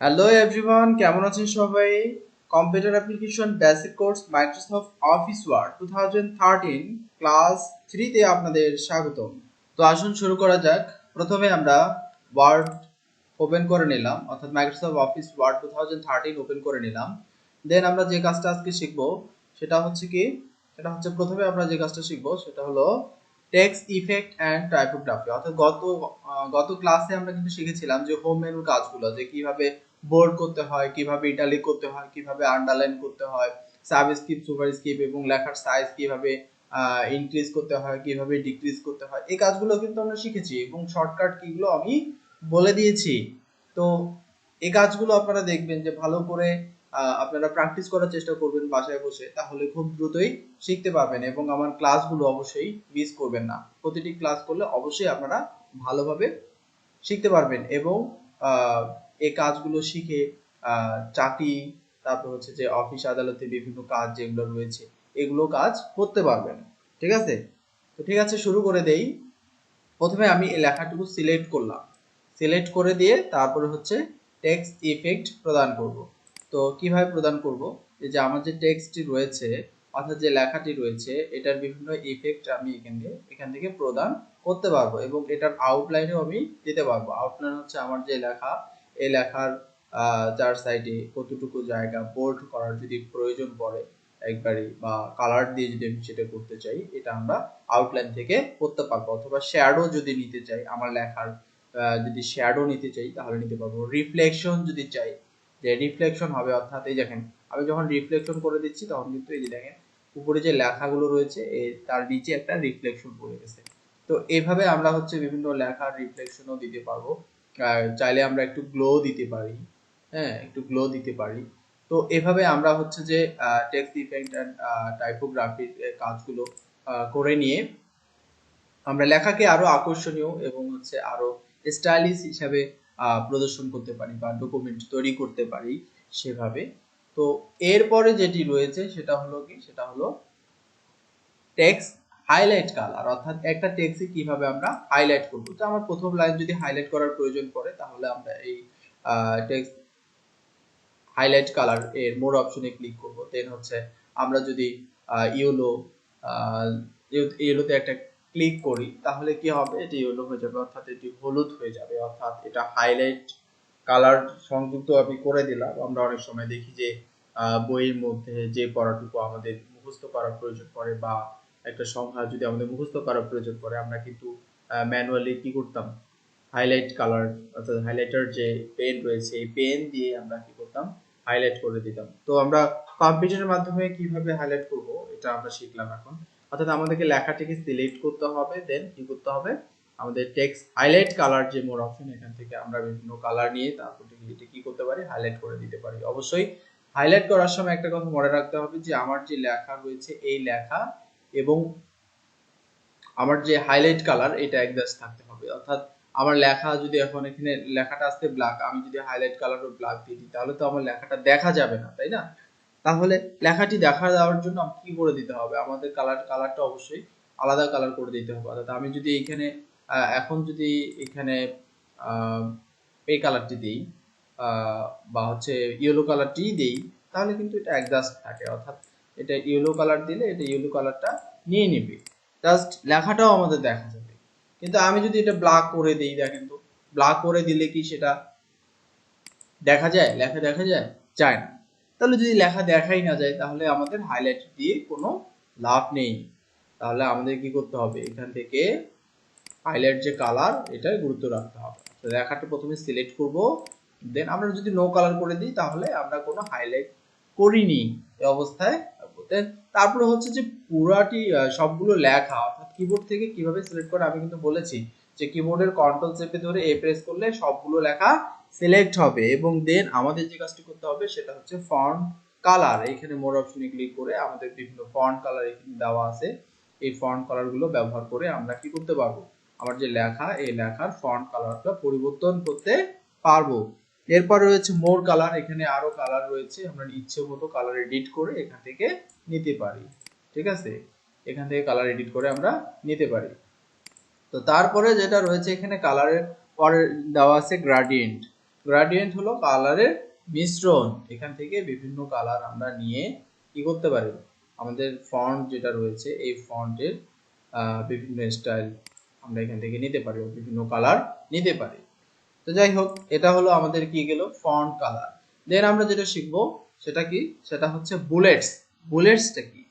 Hello everyone, কেমন আছেন সবাই? Computer application basic course Microsoft Office Word 2013 class 3 তে আপনাদের স্বাগতম। তো আসুন শুরু করা যাক। প্রথমে আমরা ওয়ার্ড ওপেন করে নিলাম, অর্থাৎ মাইক্রোসফট অফিস ওয়ার্ড 2013 ওপেন করে নিলাম। দেন আমরা যে কাজটা আজকে শিখবো সেটা হচ্ছে কি, প্রথমে আমরা যে কাজটা শিখবো সেটা হলো টেক্সট ইফেক্ট অ্যান্ড টাইপোগ্রাফি। অর্থাৎ গত ক্লাসে আমরা কিন্তু শিখেছিলাম যে হোম মেনুর কাজগুলো, যে কিভাবে বোল্ড করতে হয়, কিভাবে ইটালিক করতে হয়, কিভাবে আন্ডারলাইন করতে হয়, সাবস্ক্রিপ্ট সুপারস্ক্রিপ্ট এবং লেখার সাইজ কিভাবে ইনক্রিজ করতে হয়, কিভাবে ডিক্রিজ করতে হয়, এই কাজগুলো কিন্তু আমরা শিখেছি এবং শর্টকাট কিগুলো আমি বলে দিয়েছি। তো এই কাজগুলো আপনারা দেখবেন যে ভালো করে আপনারা প্র্যাকটিস করার চেষ্টা করবেন বাসায় বসে, তাহলে খুব দ্রুতই শিখতে পারবেন এবং আমার ক্লাসগুলো অবশ্যই মিস করবেন না। প্রতিটি ক্লাস করলে অবশ্যই আপনারা ভালোভাবে শিখতে পারবেন এবং এই কাজগুলো শিখে চাকরি, তারপর হচ্ছে যে অফিস আদালতে বিভিন্ন কাজ যেগুলো রয়েছে এগুলো কাজ করতে পারবেন। ঠিক আছে? তো ঠিক আছে, শুরু করে দেই। প্রথমে আমি এই লেখাটুকু সিলেক্ট করলাম, সিলেক্ট করে দিয়ে তারপরে হচ্ছে টেক্সট ইফেক্ট প্রদান করব। তো কিভাবে প্রদান করব, এই যে আমার যে টেক্সটটি রয়েছে অর্থাৎ যে লেখাটি রয়েছে এটার বিভিন্ন ইফেক্ট আমি এখান থেকে প্রদান করতে পারবো এবং এটার আউটলাইনেও আমি দিতে পারবো। আউটলাইন হচ্ছে আমার যে লেখা, এই লেখার চার সাইডে কতটুকু জায়গা বোল্ড করার যদি প্রয়োজন পড়ে একবারই, বা কালার দিয়ে যদি আমি সেটা করতে চাই, এটা আমরা আউটলাইন থেকে করতে পারবো। অথবা শ্যাডো যদি নিতে চাই, আমার লেখার যদি শ্যাডো নিতে চাই তাহলে নিতে পারবো। রিফ্লেকশন যদি চাই, যে রিফ্লেকশন হবে, অর্থাৎ এই দেখেন আমি যখন রিফ্লেকশন করে দিচ্ছি তখন কিন্তু এই যে দেখেন উপরে যে লেখাগুলো রয়েছে তার নিচে একটা রিফ্লেকশন পড়ে গেছে। তো এইভাবে আমরা হচ্ছে বিভিন্ন লেখার রিফ্লেকশনও দিতে পারবো। চাইলে আমরা একটু গ্লো দিতে পারি, হ্যাঁ একটু গ্লো দিতে পারি। তো এভাবে আমরা হচ্ছে যে টেক্সট ইফেক্ট এন্ড টাইপোগ্রাফির কাজগুলো করে নিয়ে আমরা লেখাকে আরো আকর্ষণীয় এবং হচ্ছে আরো স্টাইলিশ হিসাবে প্রদর্শন করতে পারি বা ডকুমেন্ট তৈরি করতে পারি সেভাবে। তো এরপরে যেটি রয়েছে সেটা হলো কি, সেটা হলো টেক্সট হাইলাইট কালার, অর্থাৎ একটা টেক্সটে কিভাবে আমরা হাইলাইট করব। তো আমার প্রথম লাইন যদি হাইলাইট করার প্রয়োজন পড়ে তাহলে আমরা এই টেক্সট হাইলাইট কালার এর মোর অপশনে ক্লিক করব। দেন হচ্ছে আমরা যদি ইয়েলো ইয়েলোতে একটা ক্লিক করি তাহলে কি হবে, এটি ইয়েলো হয়ে যাবে, অর্থাৎ এটি হলুদ হয়ে যাবে, অর্থাৎ এটা হাইলাইট কালার সংযুক্ত আমি করে দিলাম। আমরা অনেক সময় দেখি যে বইয়ের মধ্যে যে পড়াটুকু আমাদের মুখস্থ করার প্রয়োজন পড়ে বা একটা সংখ্যা যদি আমাদের মুখস্থ করার প্রয়োজন পড়ে, আমরা কিন্তু ম্যানুয়ালি কি করতাম, হাইলাইট কালার অর্থাৎ হাইলাইটার যে পেন রয়েছে এই পেন দিয়ে আমরা কি করতাম, হাইলাইট করে দিতাম। তো আমরা কম্পিউটারের মাধ্যমে কিভাবে হাইলাইট করব এটা আমরা শিখলাম এখন। অর্থাৎ আমাদেরকে লেখাটিকে সিলেক্ট করতে হবে, দেন কি করতে হবে, আমাদের টেক্সট হাইলাইট কালার যে মোর অপশন, এখান থেকে আমরা বিভিন্ন কালার নিয়ে তারপর এটা কি করতে পারি, হাইলাইট করে দিতে পারি। অবশ্যই হাইলাইট করার সময় একটা কথা মনে রাখতে হবে যে আমার যে লেখা রয়েছে এই লেখা এবং আমার যে হাইলাইট কালার এটা একদাস থাকতে হবে। অর্থাৎ আমার লেখা যদি এখন এখানে লেখাটা আসতে ব্ল্যাক, আমি যদি হাইলাইট কালারও ব্ল্যাক দিয়ে দিই তাহলে তো আমার লেখাটা দেখা যাবে না, তাই না? তাহলে লেখাটি দেখা দেওয়ার জন্য আমাকে কি করে দিতে হবে, আমাদের কালারটা অবশ্যই আলাদা কালার করে দিতে হবে। অর্থাৎ আমি যদি এখানে এখন যদি এখানে আহ, এই কালারটি দিই বা হচ্ছে ইয়েলো কালারটি দিই তাহলে কিন্তু এটা একজাস্ট থাকে, অর্থাৎ এটা ইয়েলো কালার দিলে এটা ইয়েলো কালারটা নিয়ে নেবে, জাস্ট লেখাটাও আমাদের দেখা যাবে। কিন্তু আমি যদি এটা ব্ল্যাক করে দিই, দেখেন তো ব্ল্যাক করে দিলে কি সেটা দেখা যায়, লেখা দেখা যায়? যায় না। তাহলে যদি লেখা দেখাই না যায় তাহলে আমাদের হাইলাইট দিয়ে কোনো লাভ নেই। তাহলে আমাদের কি করতে হবে, এখান থেকে হাইলাইট যে কালার এটার গুরুত্ব রাখতে হবে। তো লেখাটা প্রথমে সিলেক্ট করব, দেন আমরা যদি নো কালার করে দিই তাহলে আমরা কোনো হাইলাইট করিনি এই অবস্থায়। দেন তারপরে হচ্ছে যে পুরাটি সবগুলো লেখা অর্থাৎ কিবোর্ড থেকে কিভাবে সিলেক্ট করে আমি কিন্তু বলেছি যে কিবোর্ডের কন্ট্রোল চেপে ধরে এ প্রেস করলে সবগুলো লেখা সিলেক্ট হবে এবং দেন আমাদের যে কাজটি করতে হবে সেটা হচ্ছে ফন্ট কালার। এখানে মোর অপশনে ক্লিক করে আমাদের বিভিন্ন ফন্ট কালার এখানে দেওয়া আছে, এই ফন্ট কালার গুলো ব্যবহার করে আমরা কি করতে পারবো, আমার যে লেখা এই লেখার ফন্ট কালারটা পরিবর্তন করতে পারবো। এরপর রয়েছে মোর কালার, এখানে আরো কালার রয়েছে, আমরা ইচ্ছে মতো কালার এডিট করে এখান থেকে নিতে পারি। ঠিক আছে, এখান থেকে কালার এডিট করে আমরা নিতে পারি। তো তারপরে যেটা রয়েছে এখানে কালারের পরে দেওয়া আছে গ্রেডিয়েন্ট। গ্রেডিয়েন্ট হলো কালারের মিশ্রণ। এখান থেকে বিভিন্ন কালার আমরা নিয়ে কি করতে পারি, আমাদের ফন্ট যেটা রয়েছে এই ফন্টের বিভিন্ন স্টাইল আমরা এখান থেকে নিতে পারি, বিভিন্ন কালার নিতে পারি। তো যাই হোক, এটা হলো আমাদের কি গেল ফন্ট কালার। দেন আমরা যেটা শিখবো সেটা কি, সেটা হচ্ছে বুলেটস। বুলেটসটা কি,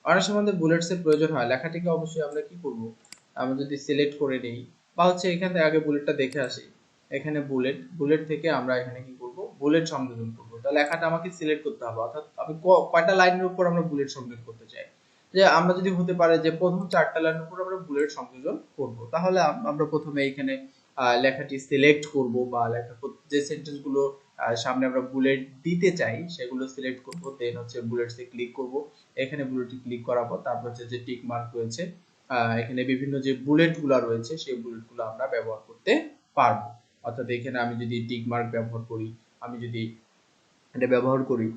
অনেক সময় আমাদের বুলেটস এর প্রয়োজন হয়। লেখাটিকে অবশ্যই আমরা কি করব, আমরা যদি সিলেক্ট করে নেই বা হচ্ছে এখান থেকে আগে বুলেটটা দেখে আসি, এখানে বুলেট, বুলেট থেকে আমরা এখানে কি করব, বুলেট সংযোজন করব। তাহলে লেখাটা আমাকে সিলেক্ট করতে হবে, অর্থাৎ আমি কয়টা লাইনের উপর আমরা বুলেট সংযোজন করতে চাই। যে আমরা যদি হতে পারে যে প্রথম 4টা লাইনের উপর আমরা বুলেট সংযোজন করব, তাহলে আমরা প্রথমে এখানে লেখাটি সিলেক্ট করব বা লেখা যে সেন্টেন্স গুলো সামনে আমরা বুলেট দিতে চাই সেগুলো সিলেক্ট করব। দেন হচ্ছে বুলেটসে ক্লিক করব। এখানে বুলেটে ক্লিক করার পর তারপর হচ্ছে যে টিক মার্ক রয়েছে, এখানে বিভিন্ন যে বুলেট গুলা রয়েছে সেই বুলেট গুলো আমরা ব্যবহার করতে পারবো। অর্থাৎ এখানে আমি যদি টিক মার্ক ব্যবহার করি, আমি যদি এটা ব্যবহার করি,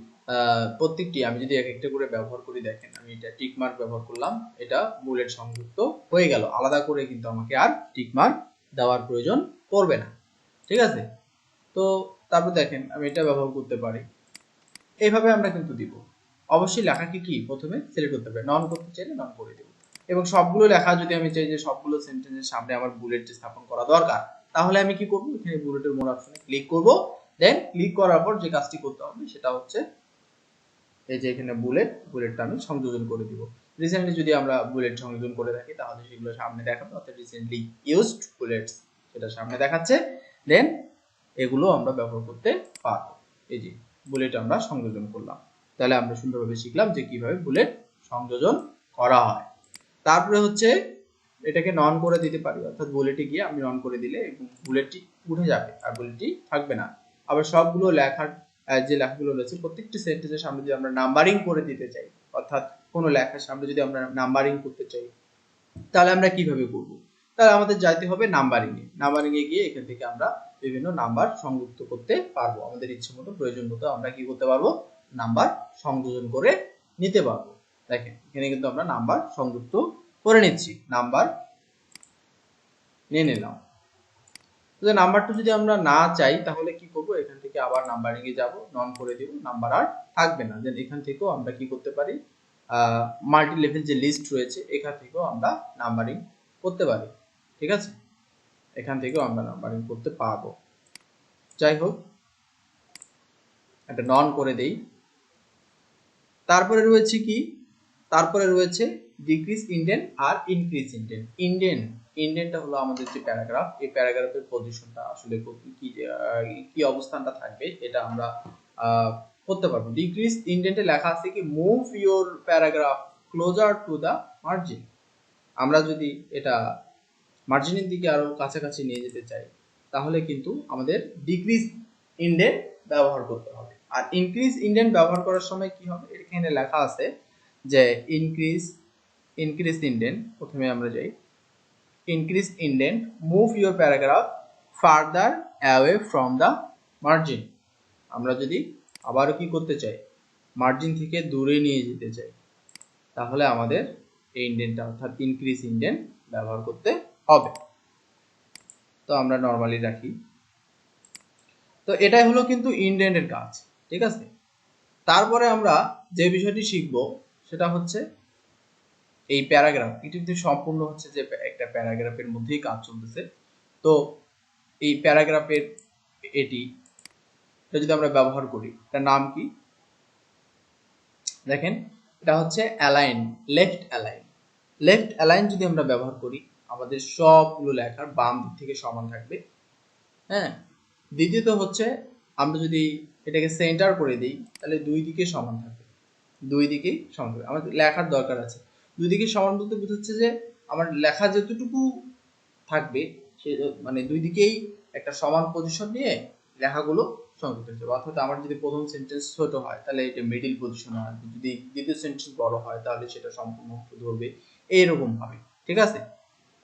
প্রত্যেকটি আমি যদি এক একটা করে ব্যবহার করি, দেখেন আমি এটা টিক মার্ক ব্যবহার করলাম, এটা বুলেট সংযুক্ত হয়ে গেল। আলাদা করে কিন্তু আমাকে আর টিক মার্ক দেওয়ার প্রয়োজন পড়বে না। ঠিক আছে, তো তারপর দেখেন আমি এটা ব্যবহার করতে পারি, এইভাবে আমরা কিন্তু দিব। অবশ্যই লেখাকে কি প্রথমে সিলেক্ট করতে হবে, নন করতে চাইলে নন করে দেব। এবং সবগুলো লেখা যদি আমি চাই যে সবগুলো সেন্টেন্সের সামনে আমার বুলেট স্থাপন করা দরকার, তাহলে আমি কি করব, এখানে বুলেটের মোড অপশনে ক্লিক করব। দেন ক্লিক করার পর যে কাজটি করতে হবে সেটা হচ্ছে এই যে এখানে বুলেট, বুলেটটা আমি সংযোজন করে দিব। রিসেন্টলি যদি আমরা বুলেট সংযোজন করে থাকি তাহলে সেগুলো সামনে দেখাবে, অর্থাৎ রিসেন্টলি ইউজড বুলেটস সেটা সামনে দেখাচ্ছে। দেন এগুলো আমরা ব্যবহার করতে পারবো। এই যে বুলেট আমরা সংযোজন করলাম, তাহলে আমরা সুন্দরভাবে শিখলাম যে কিভাবে বুলেট সংযোজন করা হয়। তারপরে হচ্ছে এটাকে নন করে দিতে পারি, অর্থাৎ বুলেটে গিয়ে আমি নন করে দিলে বুলেটটি উঠে যাবে আর বুলেটটি থাকবে না। আবার সবগুলো লেখার যে লেখাগুলো রয়েছে প্রত্যেকটি সেন্টেন্সের সামনে যদি আমরা নাম্বারিং করে দিতে চাই, অর্থাৎ কোনো লেখার সামনে যদি আমরা নাম্বারিং করতে চাই তাহলে আমরা কিভাবে করব, তাহলে আমাদের যাইতে হবে নাম্বারিং এ। নাম্বারিং এ গিয়ে এখান থেকে আমরা বিভিন্ন নাম্বার সংযুক্ত করতে পারবো, আমাদের ইচ্ছে মতো প্রয়োজন মতো আমরা কি করতে পারবো, নাম্বার সংযোজন করে নিতে পারবো। দেখেন এখানে কিন্তু আমরা নাম্বার সংযুক্ত করে নিচ্ছি, নাম্বার নিয়ে নিলাম। তো নাম্বারটা যদি আমরা না চাই তাহলে কি করব, এখান থেকে আবার নাম্বারিং এ যাব, নন করে দিব, নাম্বার আর থাকবে না। দেন এখান থেকেও আমরা কি করতে পারি, মাল্টি লেভেল যে লিস্ট রয়েছে এখান থেকেও আমরা নাম্বারিং করতে পারি। ঠিক আছে, এখান থেকেও আমরা নাম্বারিং করতে পারবো। যাই হোক, এটা নন করে দেই। তারপরে রয়েছে কি, তারপরে রয়েছে ডিক্রিজ ইন্ডেন্ট আর ইনক্রিজ ইন্ডেন্ট। ইন্ডেন্টটা হলো আমাদের যে প্যারাগ্রাফ, এই প্যারাগ্রাফের পজিশনটা আসলে কি অবস্থানটা থাকবে এটা আমরা করতে পারবো। ডিক্রিজ ইন্ডেন্টে লেখা আছে কি, move your paragraph closer to the margin. আমরা যদি এটা মার্জিনের দিকে আরো কাছাকাছি নিয়ে যেতে চাই তাহলে কিন্তু আমাদের ডিক্রিজ ইন্ডেন্ট ব্যবহার করতে হবে। আর ইনক্রিজ ইন্ডেন্ট ব্যবহার করার সময় কি হবে, এখানে লেখা আছে যে ইনক্রিজ ইন্ডেন্ট, প্রথমে আমরা যাই, increase indent move your paragraph further away from the margin. আমরা যদি আবারও কি করতে চাই, মার্জিন থেকে দূরে নিয়ে যেতে চাই, তাহলে আমাদের এই ইন্ডেন্টটা অর্থাৎ ইনক্রিজ ইন্ডেন্ট ব্যবহার করতে হবে। তো আমরা নরমালি রাখি। তো এটাই হলো কিন্তু ইন্ডেন্টের কাজ। ঠিক আছে, তারপরে আমরা যে বিষয়টি শিখব সেটা হচ্ছে এই প্যারাগ্রাফ, এটি কিন্তু সম্পূর্ণ হচ্ছে যে একটা প্যারাগ্রাফের মধ্যেই কাজ চলতেছে। তো এই প্যারাগ্রাফের এটা যদি আমরা ব্যবহার করি, এটার নাম কি, দেখেন এটা হচ্ছে align, left align. Left align যদি আমরা ব্যবহার করি আমাদের সবগুলো লেখার বাম দিক থেকে সমান থাকবে। হ্যাঁ, দ্বিতীয়ত হচ্ছে আমরা যদি এটাকে সেন্টার করে দিই তাহলে দুই দিকে সমান থাকবে, দুই দিকেই সমান থাকবে। আমাদের লেখার দরকার আছে দুই দিকে সমান বলতে বোঝাচ্ছে যে আমার লেখা যতটুকু থাকবে সে মানে দুই দিকেই একটা সমান পজিশন নিয়ে লেখাগুলো সংযুক্ত হতে হবে। অর্থাৎ আমার যদি প্রথম সেন্টেন্স ছোট হয় তাহলে এটা মিডিল পজিশনে আসবে, যদি দ্বিতীয় সেন্টেন্স বড় হয় তাহলে সেটা সম্পূর্ণ অংশ ধরবে, এইরকম ভাবে। ঠিক আছে,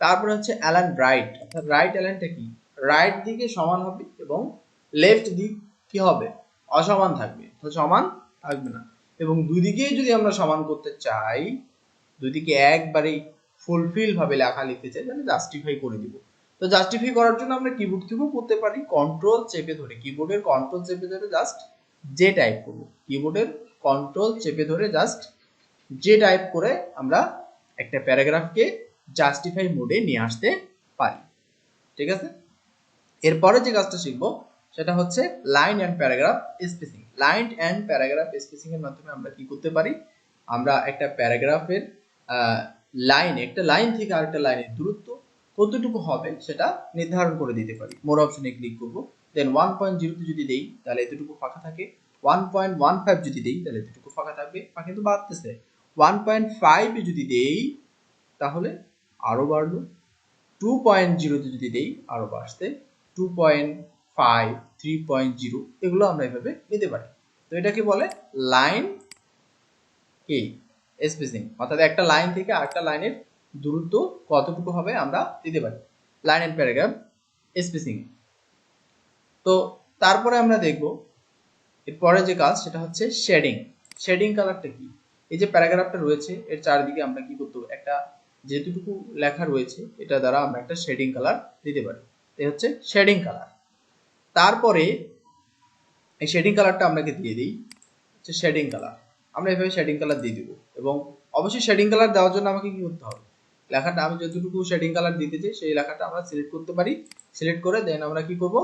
তারপরে হচ্ছে অ্যালাইন রাইট, অর্থাৎ রাইট অ্যালাইনটা কি, রাইট দিকে সমান হবে এবং লেফট দিক কি হবে, অসমান থাকবে, সমান থাকবে না। এবং দুই দিকেই যদি আমরা সমান করতে চাই, দুই দিকে একবারেই ফুলফিল ভাবে লেখা লিখতে চাই, তাহলে জাস্টিফাই করে দিব। তো জাস্টিফাই করার জন্য আমরা কিবোর্ড থেকেও করতে পারি, কন্ট্রোল চেপে ধরে, কিবোর্ডের কন্ট্রোল চেপে ধরে জাস্ট যে টাইপ করব, কিবোর্ডের কন্ট্রোল চেপে ধরে জাস্ট যে টাইপ করে আমরা একটা প্যারাগ্রাফকে জাস্টিফাই মোডে নিয়ে আসতে পারি। ঠিক আছে, এরপরে যে কাজটা শিখবো সেটা হচ্ছে line and paragraph spacing. Line and paragraph spacing এর মাধ্যমে আমরা কি করতে পারি, আমরা একটা প্যারাগ্রাফের একটা লাইন থেকে আরেকটা লাইনের দূরত্ব কতটুকু হবে সেটা নির্ধারণ করে দিতে পারি। মোর অপশনে ক্লিক করব, দেন 1.0 তে যদি দেই তাহলে এতটুকু ফাঁকা থাকে, 1.15 যদি দেই তাহলে এতটুকু ফাঁকা থাকবে, কিন্তু বাড়তেছে। 1.5 এ যদি দেই তাহলে আরো বাড়লো, 2.0 তে যদি দেই আরো বাড়ছে, 2.5, 3.0 এগুলো আমরা এভাবে নিতে পারি। তো এটাকে বলে লাইন কি স্পেসিং, অর্থাৎ একটা লাইন থেকে আরেকটা লাইনের দূরত্ব কতটুকু হবে আমরা দিতে পারি, লাইন এন্ড প্যারাগ্রাফ স্পেসিং। তো তারপরে আমরা দেখব এরপরে যে কাজ সেটা হচ্ছে শেডিং। শেডিং কালারটা কি, এই যে প্যারাগ্রাফটা রয়েছে এর চারিদিকে আমরা কি করতে হবে, একটা যেটুকু লেখা রয়েছে এটা দ্বারা আমরা একটা শেডিং কালার দিতে পারি, এই হচ্ছে শেডিং কালার। তারপরে এই শেডিং কালারটা আপনাকে দিয়ে দিই, হচ্ছে শেডিং কালার। আমরা এভাবে শেডিং কালার দিয়ে দিব, এবং অবশ্যই শেডিং কালার দেওয়ার জন্য আমাকে কি করতে হবে, লেখাটা আমি যতটুকু শেডিং কালার দিতে চাই সেই লেখাটা আমরা সিলেক্ট করতে পারি। সিলেক্ট করে দেন আমরা কি করব,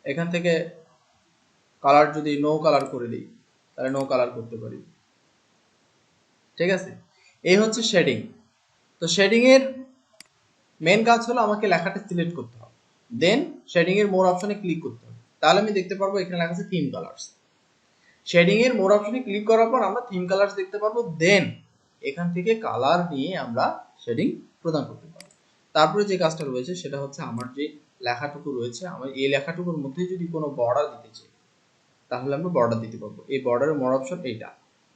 এখান থেকে কালার যদি নো কালার করে দিই তাহলে নো কালার করতে পারি। ঠিক আছে, এই হচ্ছে শেডিং। তো শেডিং এর মেন কাজ হলো আমাকে লেখাটা সিলেক্ট করতে হবে, দেন শেডিং এর মোর অপশনে ক্লিক করতে হবে, তাহলে আমি দেখতে পারবো এখানে লেখা আছে থিম কালারস। শেডিং এর মোর অপশনে ক্লিক করার পর আমরা থিম কালারস দেখতে পারবো, দেন এখান থেকে কালার নিয়ে আমরা শেডিং প্রদান করতে পারবো। তারপরে যে কাজটা রয়েছে সেটা হচ্ছে আমার যে লেখাটুকু রয়েছে, আমার এই লেখাটুকুর মধ্যে যদি কোনো বর্ডার দিতে চাই তাহলে আমরা বর্ডার দিতে পারবো। এই বর্ডারের মোর অপশন এইটা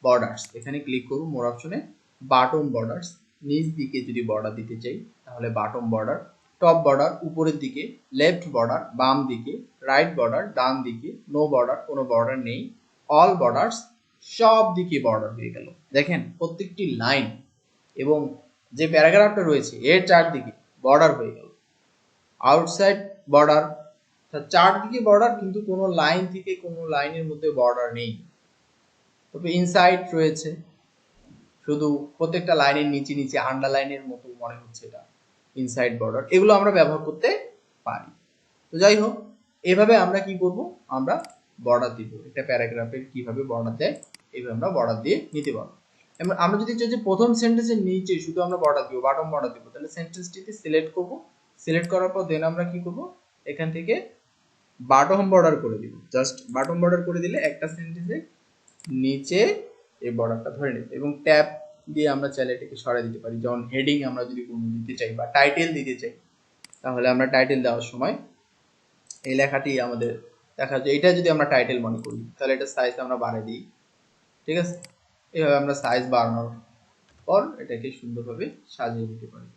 বর্ডার্স, এখানে ক্লিক করব, মোর অপশনে বাটন বর্ডার্স, নিচ দিকে যদি বর্ডার দিতে চাই তাহলে বাটন বর্ডার, টপ বর্ডার উপরের দিকে, লেফট বর্ডার বাম দিকে, রাইট বর্ডার ডান দিকে, নো বর্ডার কোনো বর্ডার নেই, অল বর্ডার্স সব দিকে বর্ডার হয়ে গেল। দেখেন প্রত্যেকটি লাইন এবং যে প্যারাগ্রাফটা রয়েছে এর চারদিকে বর্ডার হয়ে গেল। আউটসাইড বর্ডার, চারদিকে বর্ডার, কিন্তু কোনো লাইন থেকে কোনো লাইনের মধ্যে বর্ডার নেই। তবে ইনসাইড রয়েছে, শুধু প্রত্যেকটা লাইনের নিচে নিচে আন্ডারলাইনের মতো মনে হচ্ছে এটা ইনসাইড বর্ডার, এগুলো আমরা ব্যবহার করতে পারি। তো যাই হোক, এভাবে আমরা কি করব, আমরা বর্ডার দিব। একটা প্যারাগ্রাফের কিভাবে বর্ডার দেয় এইভাবে আমরা বর্ডার দিয়ে নিতে পারবো। এবং আমরা যদি চাই যে প্রথম সেন্টেন্সের নিচে শুধু আমরা বর্ডার দিব, বাটন বর্ডার দিব, তাহলে সেন্টেন্সটিতে সিলেক্ট করব, সিলেক্ট করার পর দেন আমরা কি করব, এখান থেকে বাটন বর্ডার করে দিব। জাস্ট বাটন বর্ডার করে দিলে একটা সেন্টেন্সে নিচে এই বর্ডারটা ধরে নেবে, এবং ট্যাব দিয়ে আমরা চাইলে এটাকে সরাই দিতে পারি। যেমন হেডিং আমরা যদি কোনো দিতে চাই বা টাইটেল দিতে চাই তাহলে আমরা টাইটেল দেওয়ার সময় এই লেখাটি আমাদের দেখা যায়, এটা যদি আমরা টাইটেল মনে করি তাহলে এটা সাইজ আমরা বাড়িয়ে দিই। ঠিক আছে, এইভাবে আমরা সাইজ বাড়ানোর পর এটাকে সুন্দরভাবে সাজিয়ে দিতে পারি।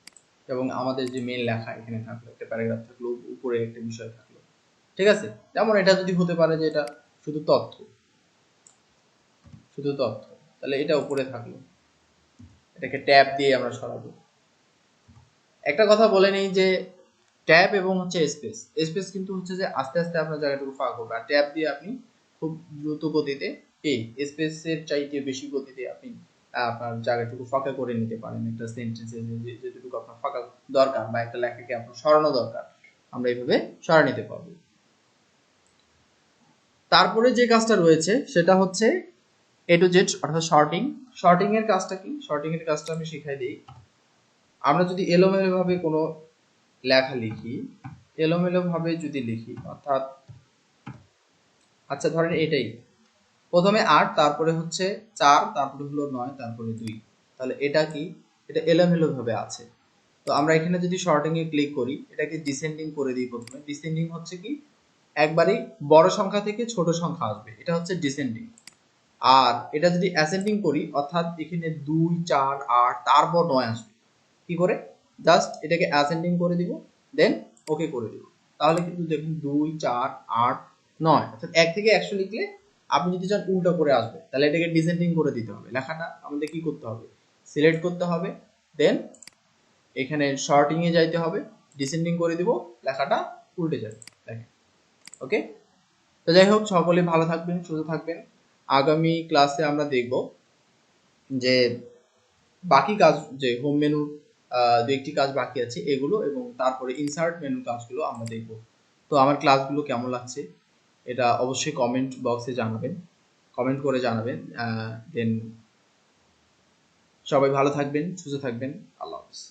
এবং আমাদের যে মেন লেখা এখানে থাকলো, একটা প্যারাগ্রাফ থাকলো, উপরে একটা বিষয় থাকলো। ঠিক আছে, যেমন এটা যদি হতে পারে যে এটা শুধু তথ্য, শুধু তথ্য, তাহলে এটা উপরে থাকলো, এটাকে ট্যাব দিয়ে আমরা সরাবো। একটা কথা বলে নেই যে ট্যাব এবং হচ্ছে স্পেস, স্পেস কিন্তু হচ্ছে যে আস্তে আস্তে আপনার জায়গাটুকু ফাঁকা করবে, আর ট্যাব দিয়ে আপনি খুব দ্রুত গতিতে, এই স্পেসের চাইতে বেশি গতিতে আপনি আপনার জায়গাটুকু ফাঁকা করে নিতে পারেন। একটা সেন্টেন্সে যেটুকু আপনার ফাঁকা দরকার বা একটা লেখাকে আপনার সরানো দরকার, আমরা এইভাবে সরা নিতে পারবো। তারপরে যে কাজটা রয়েছে সেটা হচ্ছে এ টু জেড, অর্থাৎ শর্টিং। শর্টিং এর কাজটা কি, শর্টিং এর কাজটা আমি শিখাই দিই। আমরা যদি এলোমেলো ভাবে কোনো লেখা লিখি, এলোমেলো ভাবে যদি লিখি, অর্থাৎ আচ্ছা ধরেন এটাই প্রথমে 8, তারপরে হচ্ছে 4, তারপরে হলো 9, তারপরে 2, তাহলে এটা কি, এটা এলোমেলো ভাবে আছে। তো আমরা এখানে যদি শর্টিং এ ক্লিক করি, এটাকে ডিসেন্ডিং করে দিই। প্রথমে ডিসেন্ডিং হচ্ছে কি, একবারই বড় সংখ্যা থেকে ছোট সংখ্যা আসবে, এটা হচ্ছে ডিসেন্ডিং। আর এটা যদি অ্যাসেন্ডিং করি, অর্থাৎ এখানে 2, 4, 8 তারপর 9 আসবে, কি করে, জাস্ট এটাকে অ্যাসেন্ডিং করে দিব, দেন ওকে করে দিব, তাহলে কিন্তু দেখুন 2, 4, 8, 9, অর্থাৎ 1 থেকে 100 লিখলে আপনি যদি চান উল্টো করে আসবে তাহলে এটাকে ডিসেন্ডিং করে দিতে হবে। লেখাটা আমাদের কি করতে হবে, সিলেক্ট করতে হবে, দেন এখানে শর্টিং এ যাইতে হবে, ডিসেন্ডিং করে দিব, লেখাটা উল্টে যাবে। দেখেন, ওকে। তো যাই হোক, সকলে ভালো থাকবেন, সুস্থ থাকবেন। আগামী ক্লাসে আমরা দেখব যে বাকি কাজ, যে হোম মেনু দু একটি কাজ বাকি আছে এগুলো, এবং তারপরে ইনসার্ট মেনু কাজগুলো আমরা দেখব। তো আমার ক্লাসগুলো কেমন লাগছে এটা অবশ্যই কমেন্ট বক্সে জানাবেন, কমেন্ট করে জানাবেন। দেন সবাই ভালো থাকবেন, সুস্থ থাকবেন। আল্লাহ হাফেজ।